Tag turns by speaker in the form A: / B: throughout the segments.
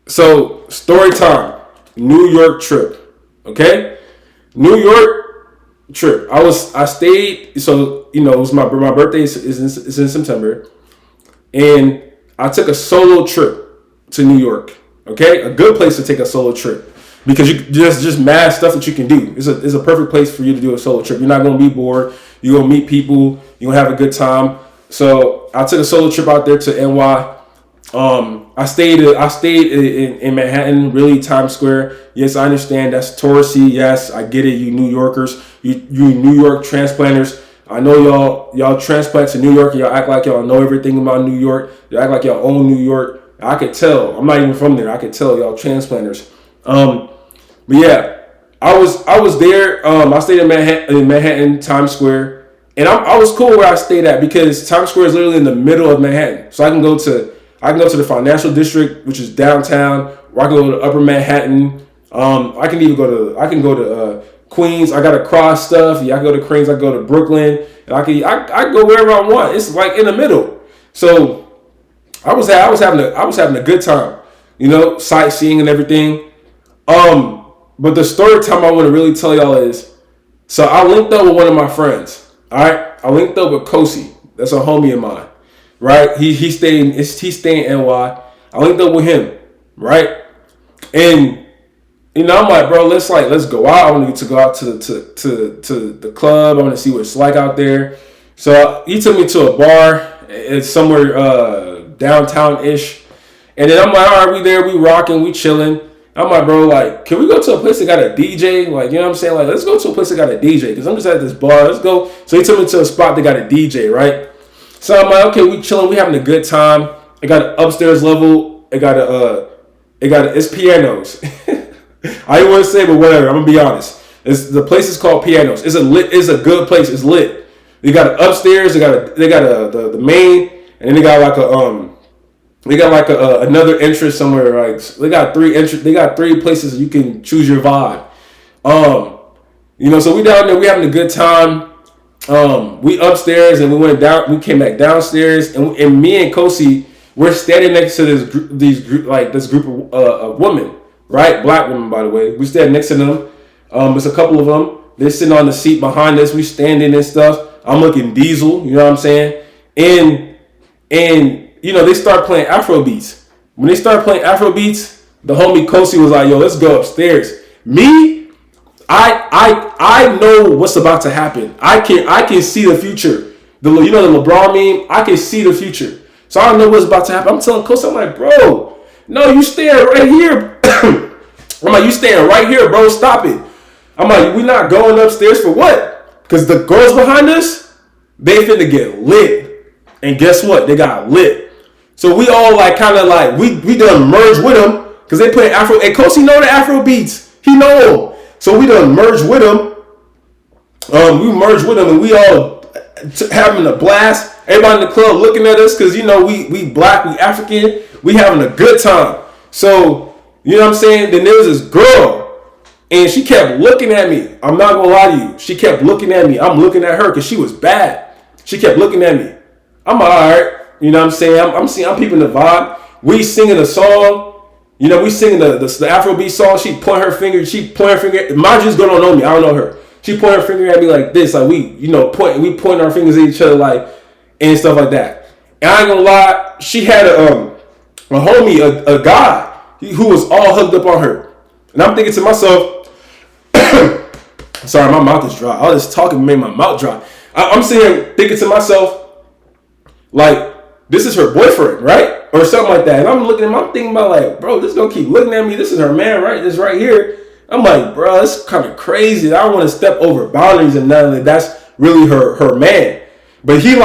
A: So story time. New York trip. Okay, New York trip. I stayed. So it was my birthday is in September, and I took a solo trip to New York. Okay, a good place to take a solo trip because you just mad stuff that you can do. It's a perfect place for you to do a solo trip. You're not gonna be bored. You're gonna meet people. You're gonna have a good time. So I took a solo trip out there to NY. I stayed in Manhattan, really Times Square. Yes, I understand that's touristy. Yes, I get it. You New Yorkers, you New York transplanters. I know y'all transplant to New York and y'all act like y'all know everything about New York. You act like y'all own New York. I could tell. I'm not even from there. I could tell y'all transplanters. But yeah, I was there. I stayed in Manhattan, Times Square, and I was cool where I stayed at because Times Square is literally in the middle of Manhattan. So I can go to the financial district, which is downtown, or I can go to Upper Manhattan. I can go to Queens. I got to cross stuff. Yeah, I can go to Queens. I can go to Brooklyn, and I can go wherever I want. It's like in the middle. So I was having a good time, sightseeing and everything. But the story time I want to really tell y'all is, so I linked up with one of my friends. All right, I linked up with Kosi. That's a homie of mine. Right, he's staying in NY. I linked up with him. Right, and I'm like, bro, let's go out. I want to go out to the club. I want to see what it's like out there. So he took me to a bar. It's somewhere downtown ish. And then I'm like, all right, we there, we rocking, we chilling. I'm like, bro, like, can we go to a place that got a DJ? Like, you know what I'm saying? Like, let's go to a place that got a DJ. Because I'm just at this bar. Let's go. So he took me to a spot that got a DJ, right? So I'm like, okay, we chilling, we having a good time. It got an upstairs level. It's pianos. I didn't want to say, but whatever. I'm gonna be honest. The place is called Pianos. It's a good place. It's lit. They got an upstairs. They got the main, and then they got another entrance somewhere. Like they got three places you can choose your vibe. So we down there. We having a good time. We upstairs and we went down. We came back downstairs, and me and Kosi, we're standing next to this group of women, right? Black women, by the way. We stand next to them. There's a couple of them. They're sitting on the seat behind us. We standing and stuff. I'm looking diesel. You know what I'm saying? And they start playing Afro beats. When they start playing Afro beats, the homie Kosi was like, "Yo, let's go upstairs." Me. I know what's about to happen. I can see the future. The LeBron meme. I can see the future. So I know what's about to happen. I'm telling Coach, I'm like, bro, no, you staying right here. I'm like, you staying right here, bro. Stop it. I'm like, we not going upstairs for what? Because the girls behind us, they finna get lit. And guess what? They got lit. So we all we done merged with them because they play Afro. And Coach, he know the Afro beats. He know them. So we done merged with them. We merged with them and we all having a blast. Everybody in the club looking at us because, we black, we African. We having a good time. So, you know what I'm saying? Then there was this girl and she kept looking at me. I'm not going to lie to you. She kept looking at me. I'm looking at her because she was bad. She kept looking at me. I'm all right. You know what I'm saying? I'm peeping the vibe. We singing a song. We singing the Afrobeat song. She point her finger. Mind you, this girl don't know me. I don't know her. She point her finger at me like this. Like we point our fingers at each other and stuff like that. And I ain't gonna lie, she had a homie, a guy who was all hugged up on her. And I'm thinking to myself, sorry, my mouth is dry. All this talking made my mouth dry. I'm sitting here thinking to myself, like, this is her boyfriend, right? Or something like that. And I'm thinking about like, bro, this is gonna keep looking at me. This is her man, right? This right here. I'm like, bro, it's kind of crazy. I don't want to step over boundaries and nothing. Like, that's really her man. But she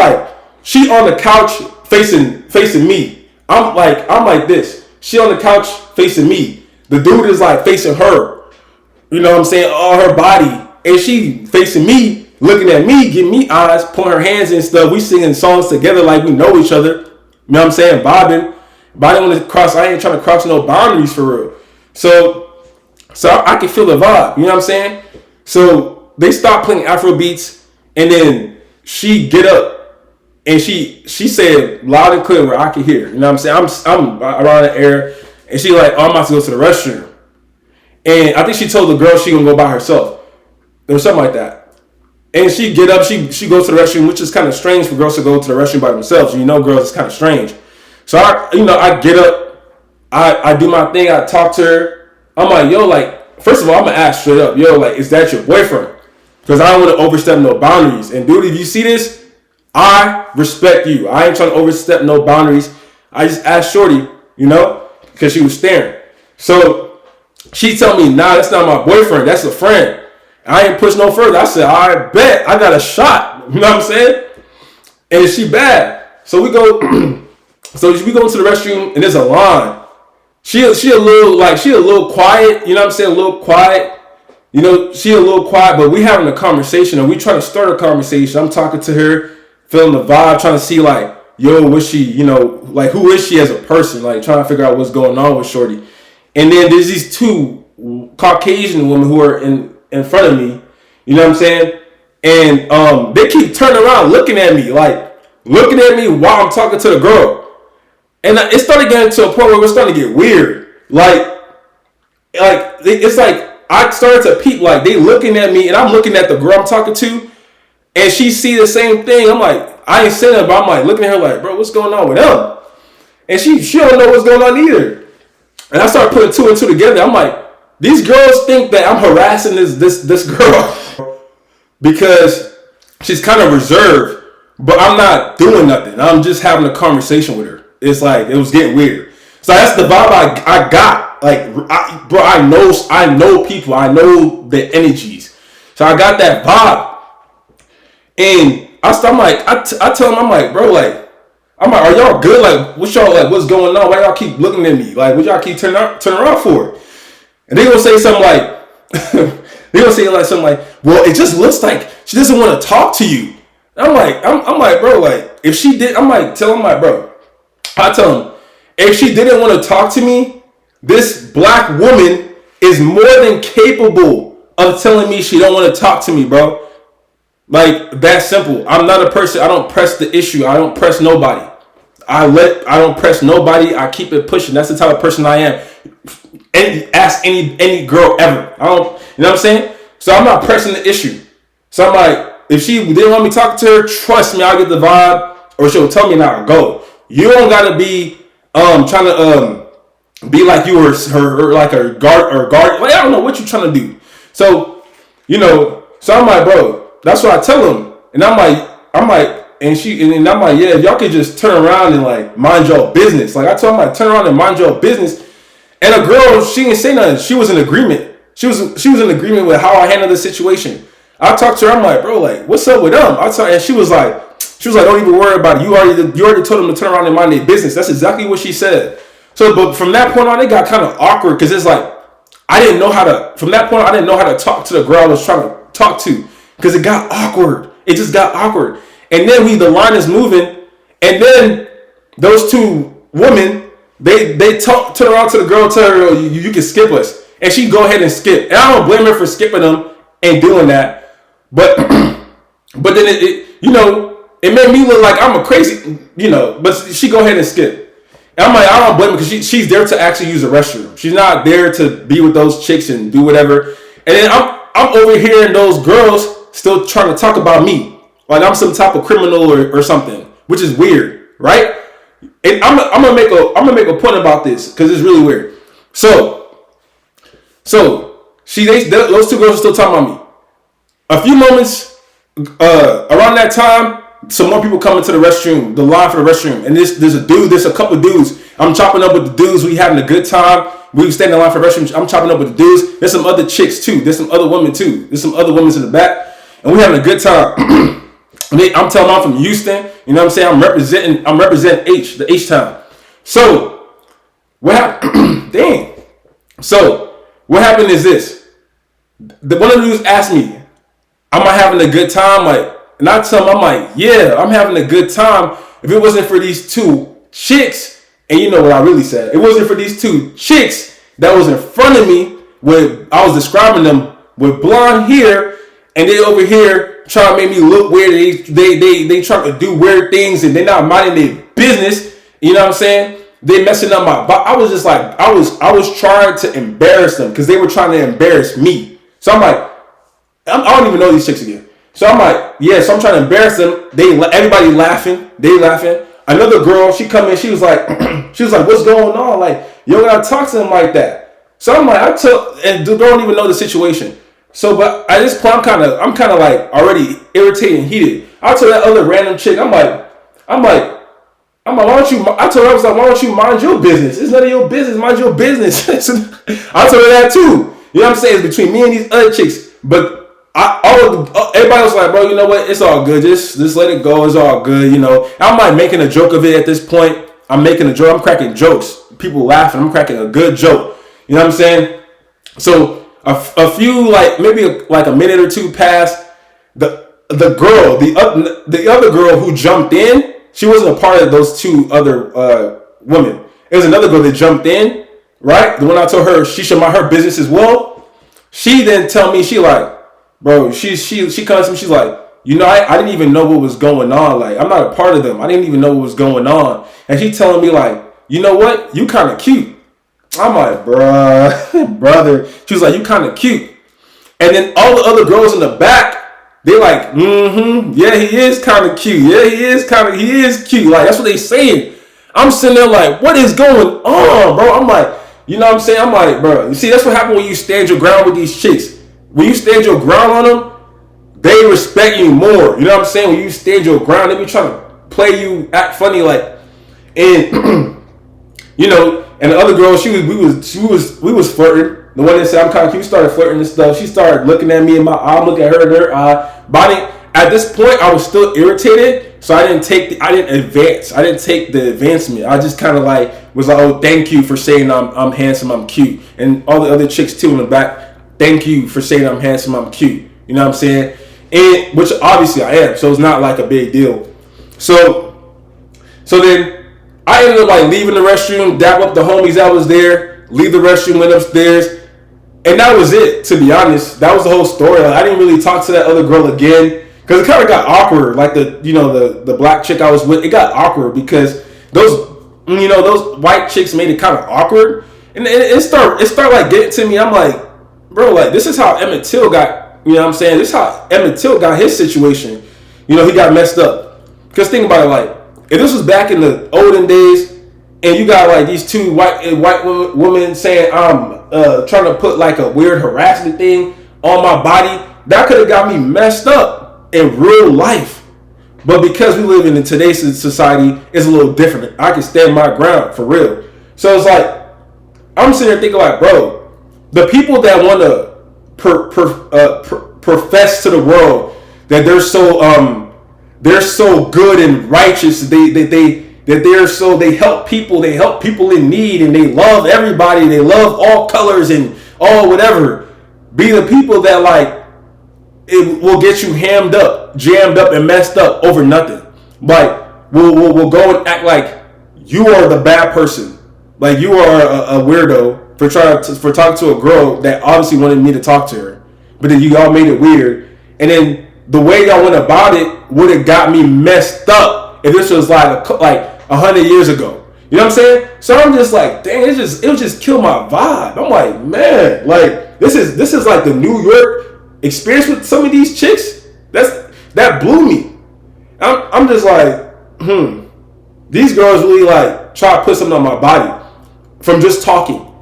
A: on the couch facing me. I'm like this. She on the couch facing me. The dude is like facing her. You know what I'm saying? All her body. And she facing me, looking at me, giving me eyes, pulling her hands and stuff. We singing songs together like we know each other. You know what I'm saying? Bobbing. But I ain't trying to cross no boundaries for real. So I can feel the vibe. You know what I'm saying? So they stopped playing Afro beats, and then she get up and she said loud and clear where I could hear. You know what I'm saying? I'm around the air, and she like, oh, I'm about to go to the restroom. And I think she told the girl she gonna go by herself. Or something like that. And she get up, she goes to the restroom, which is kind of strange for girls to go to the restroom by themselves. You know, girls, it's kind of strange. So I get up, I do my thing, I talk to her. I'm like, yo, like, first of all, I'm gonna ask straight up, yo, like, is that your boyfriend? Because I don't want to overstep no boundaries. And dude, if you see this, I respect you. I ain't trying to overstep no boundaries. I just asked Shorty, you know, because she was staring. So she told me, nah, that's not my boyfriend. That's a friend. I ain't push no further. I said, I bet I got a shot. You know what I'm saying? And she bad. So we go into the restroom and there's a line. She a little quiet, you know what I'm saying? A little quiet. You know, she a little quiet, but we having a conversation and we trying to start a conversation. I'm talking to her, feeling the vibe, trying to see like, yo, what's she, you know, like who is she as a person? Like trying to figure out what's going on with Shorty. And then there's these two Caucasian women who are in front of me, you know what I'm saying? And they keep turning around looking at me while I'm talking to the girl. And it started getting to a point where it was starting to get weird. Like it's like I started to peep, like they looking at me and I'm looking at the girl I'm talking to and she see the same thing. I'm like, I ain't saying it, but I'm like looking at her like, bro, what's going on with them? And she don't know what's going on either. And I started putting two and two together. I'm like, these girls think that I'm harassing this girl because she's kind of reserved, but I'm not doing nothing. I'm just having a conversation with her. It's like it was getting weird. So that's the vibe I got. Like, I know people. I know the energies. So I got that vibe, and I tell them, I'm like, bro, like, I'm like, are y'all good? Like, what's going on? Why y'all keep looking at me? Like, what y'all keep turning around for? And they gonna say something like, well, it just looks like she doesn't want to talk to you. And I'm like, bro, like, if she did, tell them, like, bro, I tell them, if she didn't want to talk to me, this black woman is more than capable of telling me she don't want to talk to me, bro. Like, that simple. I'm not a person, I don't press the issue. I don't press nobody. I don't press nobody. I keep it pushing. That's the type of person I am. And ask any girl ever. I don't, you know what I'm saying? So I'm not pressing the issue. So I'm like, if she didn't want me to talk to her, trust me, I'll get the vibe, or she'll tell me now, go. You don't gotta be trying to be like you were her like a guard. Like, I don't know what you're trying to do. So, you know, so I'm like, bro, that's what I tell him. And I'm like, and I'm like, yeah, y'all could just turn around and like mind your business. Like I told him, like, turn around and mind your business. And a girl, she didn't say nothing. She was in agreement. She was in agreement with how I handled the situation. I talked to her. I'm like, bro, like, what's up with them? And she was like, don't even worry about it. You already told them to turn around and mind their business. That's exactly what she said. So, but from that point on, it got kind of awkward because it's like I didn't know how to talk to the girl I was trying to talk to because it got awkward. It just got awkward. And then the line is moving, and then those two women, they turn around to the girl, tell her, oh, you can skip us. And she go ahead and skip. And I don't blame her for skipping them and doing that. But then it made me look like I'm a crazy, but she go ahead and skip. And I'm like, I don't blame her because she's there to actually use the restroom. She's not there to be with those chicks and do whatever. And then I'm over here and those girls still trying to talk about me. Like I'm some type of criminal or something, which is weird, right? And I'm gonna make a point about this because it's really weird. So those two girls are still talking about me. A few moments around that time, some more people come into the restroom, the line for the restroom, and there's a couple dudes. I'm chopping up with the dudes. We having a good time. We standing in line for the restroom. I'm chopping up with the dudes. There's some other chicks too. There's some other women too. There's some other women in the back, and we having a good time. I'm telling them I'm from Houston. You know what I'm saying? I'm representing the H-Town. So what happened? Dang. So what happened is this. One of the dudes asked me, am I having a good time? Like, and I tell him, I'm like, yeah, I'm having a good time. If it wasn't for these two chicks, and you know what I really said, it wasn't for these two chicks that was in front of me when I was describing them with blonde hair, and they over here trying to make me look weird. They trying to do weird things, and they not minding their business. You know what I'm saying? they messing up my. I was just like, I was trying to embarrass them because they were trying to embarrass me. So I'm like, I don't even know these chicks again. So I'm like, yeah. So I'm trying to embarrass them. Everybody laughing. They laughing. Another girl, she come in. She was like, what's going on? Like, you don't gotta talk to them like that. So I'm like, and they don't even know the situation. So, but at this point, I'm kind of like already irritated and heated. I told that other random chick, I'm like, why don't you? I told her, I was like, why don't you mind your business? It's none of your business. Mind your business. I told her that too. You know what I'm saying? It's between me and these other chicks. But everybody was like, bro, you know what? It's all good. Just let it go. It's all good. You know, I'm like making a joke of it at this point. I'm making a joke. I'm cracking jokes. People laughing. I'm cracking a good joke. You know what I'm saying? So a few, like maybe like a minute or two passed. The girl, the other girl who jumped in, she wasn't a part of those two other women. It was another girl that jumped in, right? The one I told her she should mind her business as well. She then tell me, she like, bro, she comes to me, she's like, you know, I didn't even know what was going on. Like, I'm not a part of them. I didn't even know what was going on. And she telling me like, you know what? You kind of cute. I'm like, bruh, brother. She was like, you kind of cute. And then all the other girls in the back, they like, yeah, he is kind of cute. Yeah, he is cute. Like, that's what they saying. I'm sitting there like, what is going on, bro? I'm like, you know what I'm saying? I'm like, bro, you see, that's what happened when you stand your ground with these chicks. When you stand your ground on them, they respect you more. You know what I'm saying? When you stand your ground, they be trying to play you, act funny, like, and you know, and the other girl, we was flirting. The one that said I'm kind of cute, we started flirting and stuff. She started looking at me in my eye, I'm looking at her in her eye. But at this point, I was still irritated, so I didn't advance. I didn't take the advancement. I just kind of like was like, oh, thank you for saying I'm handsome, I'm cute, and all the other chicks too in the back. Thank you for saying I'm handsome, I'm cute. You know what I'm saying? And which obviously I am, so it's not like a big deal. So then I ended up like leaving the restroom, dap up the homies that was there, leave the restroom, went upstairs. And that was it, to be honest. That was the whole story. Like, I didn't really talk to that other girl again because it kind of got awkward. Like the black chick I was with, it got awkward because those white chicks made it kind of awkward, and it started like getting to me. I'm like, bro, like this is how Emmett Till got. You know what I'm saying? This is how Emmett Till got his situation. You know, he got messed up. Because think about it, like if this was back in the olden days, and you got like these two white women saying trying to put like a weird harassment thing on my body, that could have got me messed up in real life. But because we live in today's society, it's a little different. I can stand my ground for real. So it's like I'm sitting there thinking like, bro, the people that want to profess to the world that they're so good and righteous, they help people in need, and they love everybody, they love all colors and all whatever, be the people that like it will get you jammed up and messed up over nothing. Like we'll go and act like you are the bad person, like you are a weirdo for talking to a girl that obviously wanted me to talk to her, but then you all made it weird, and then the way y'all went about it would have got me messed up if this was like 100 years ago. You know what I'm saying? So I'm just like, dang, it would just kill my vibe. I'm like, man, like this is like the New York experience with some of these chicks. That blew me. I'm just like, these girls really like try to put something on my body from just talking.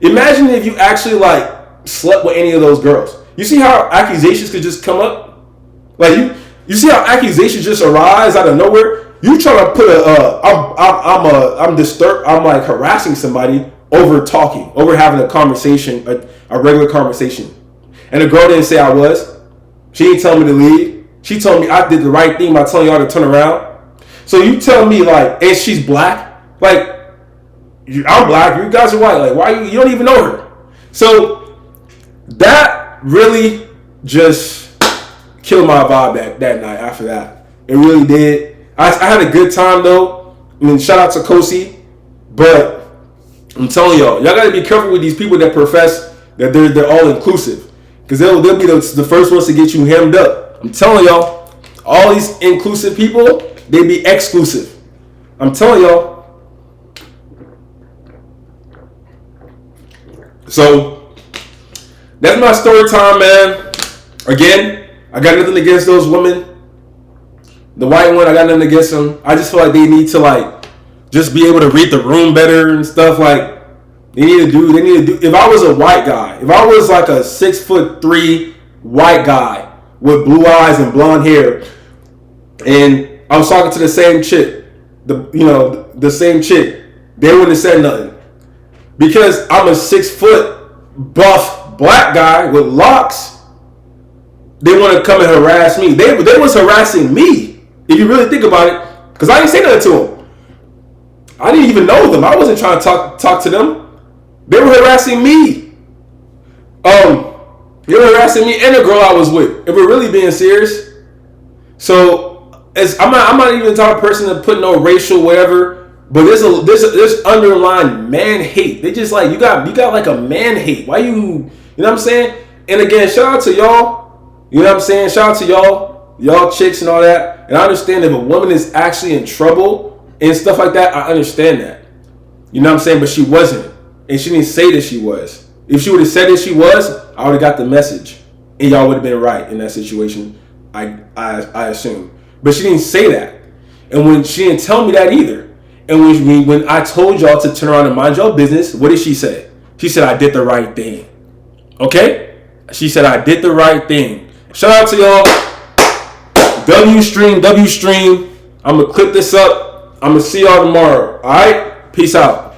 A: Imagine if you actually like slept with any of those girls. You see how accusations could just come up? Like you see how accusations just arise out of nowhere? You trying to put I'm disturbed, I'm like harassing somebody over talking, over having a conversation, a regular conversation. And the girl didn't say I was. She didn't tell me to leave. She told me I did the right thing by telling y'all to turn around. So you tell me like, and she's black? Like, I'm black, you guys are white. Like, why you don't even know her? So that really just killed my vibe that night after that. It really did. I had a good time though. I mean, shout out to Kosi. But I'm telling y'all gotta be careful with these people that profess that they're all inclusive. Because they'll be the first ones to get you hemmed up. I'm telling y'all, all these inclusive people, they be exclusive. I'm telling y'all. So that's my story time, man. Again, I got nothing against those women. The white one, I got nothing against them. I just feel like they need to like just be able to read the room better and stuff. Like they need to do. If I was a white guy, if I was like a 6'3" white guy with blue eyes and blonde hair, and I was talking to the same chick, the same chick, they wouldn't have said nothing because I'm a 6-foot buff black guy with locks. They want to come and harass me. They was harassing me. If you really think about it, because I didn't say nothing to them. I didn't even know them. I wasn't trying to talk to them. They were harassing me. They were harassing me and the girl I was with. If we're really being serious. So I'm not even the type of person to put no racial whatever. But there's underlying man hate. They just like you got like a man hate. Why you know what I'm saying? And again, shout out to y'all. You know what I'm saying? Shout out to y'all chicks and all that. And I understand if a woman is actually in trouble and stuff like that, I understand that. You know what I'm saying? But she wasn't. And she didn't say that she was. If she would have said that she was, I would have got the message. And y'all would have been right in that situation, I assume. But she didn't say that. And when she didn't tell me that either. And when I told y'all to turn around and mind your business, what did she say? She said, I did the right thing. Okay? She said, I did the right thing. Shout out to y'all. W stream. I'm going to clip this up. I'm going to see y'all tomorrow. All right? Peace out.